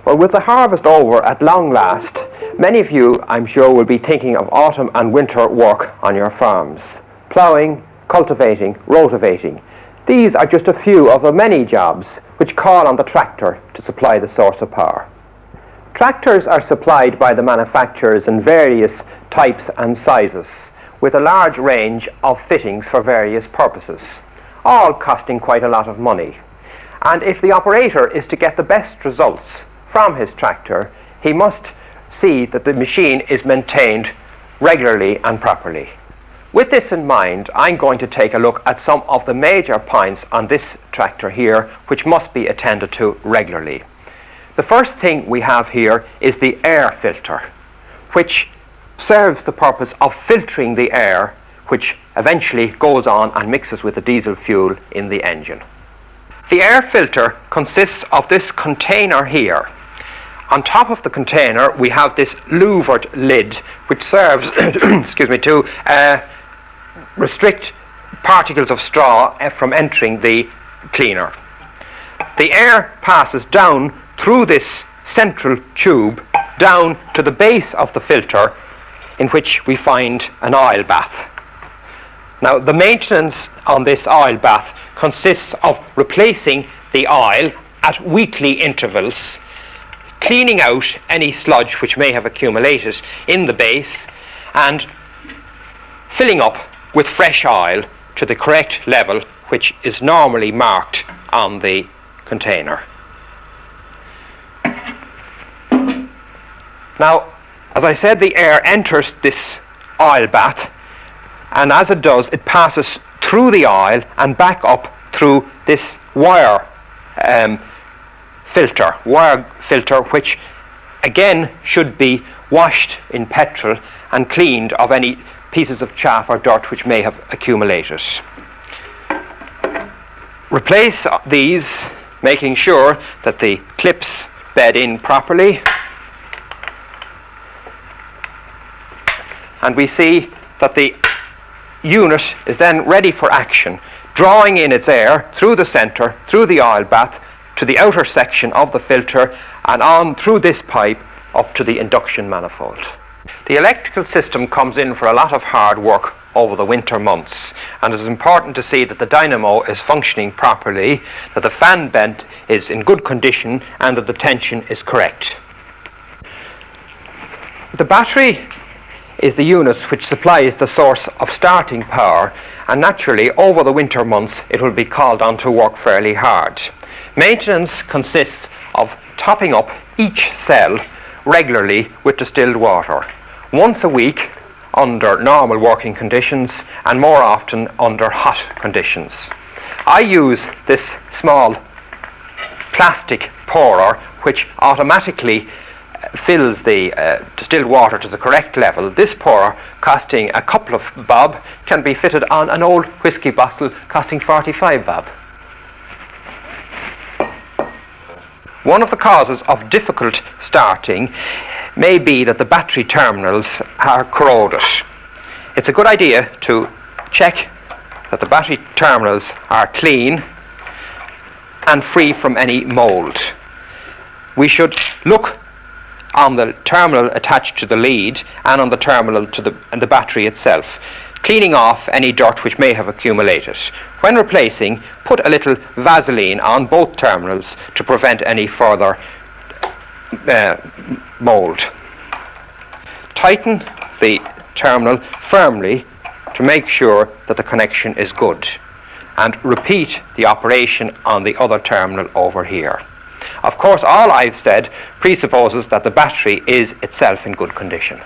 Well, with the harvest over at long last, many of you, I'm sure, will be thinking of autumn and winter work on your farms. Ploughing, cultivating, rotavating. These are just a few of the many jobs which call on the tractor to supply the source of power. Tractors are supplied by the manufacturers in various types and sizes, with a large range of fittings for various purposes, all costing quite a lot of money. And if the operator is to get the best results from his tractor, he must see that the machine is maintained regularly and properly. With this in mind, I'm going to take a look at some of the major points on this tractor here which must be attended to regularly. The first thing we have here is the air filter, which serves the purpose of filtering the air which eventually goes on and mixes with the diesel fuel in the engine. The air filter consists of this container here. On top of the container we have this louvered lid which serves to restrict particles of straw from entering the cleaner. The air passes down through this central tube down to the base of the filter, in which we find an oil bath. Now, the maintenance on this oil bath consists of replacing the oil at weekly intervals, cleaning out any sludge which may have accumulated in the base, and filling up with fresh oil to the correct level which is normally marked on the container. Now, as I said, the air enters this oil bath, and as it does, it passes through the oil and back up through this wire filter, which again should be washed in petrol and cleaned of any pieces of chaff or dirt which may have accumulated. Replace these, making sure that the clips bed in properly, and we see that the unit is then ready for action, drawing in its air through the centre, through the oil bath, to the outer section of the filter, and on through this pipe up to the induction manifold. The electrical system comes in for a lot of hard work over the winter months, and it is important to see that the dynamo is functioning properly, that the fan vent is in good condition, and that the tension is correct. The battery is the unit which supplies the source of starting power, and naturally over the winter months it will be called on to work fairly hard. Maintenance consists of topping up each cell regularly with distilled water, once a week under normal working conditions and more often under hot conditions. I use this small plastic pourer which automatically fills the distilled water to the correct level. This pourer, costing a couple of bob, can be fitted on an old whisky bottle costing 45 bob. One of the causes of difficult starting may be that the battery terminals are corroded. It's a good idea to check that the battery terminals are clean and free from any mould. We should look on the terminal attached to the lead and on the terminal to the battery itself, cleaning off any dirt which may have accumulated. When replacing, put a little Vaseline on both terminals to prevent any further mould. Tighten the terminal firmly to make sure that the connection is good, and repeat the operation on the other terminal over here. Of course, all I've said presupposes that the battery is itself in good condition.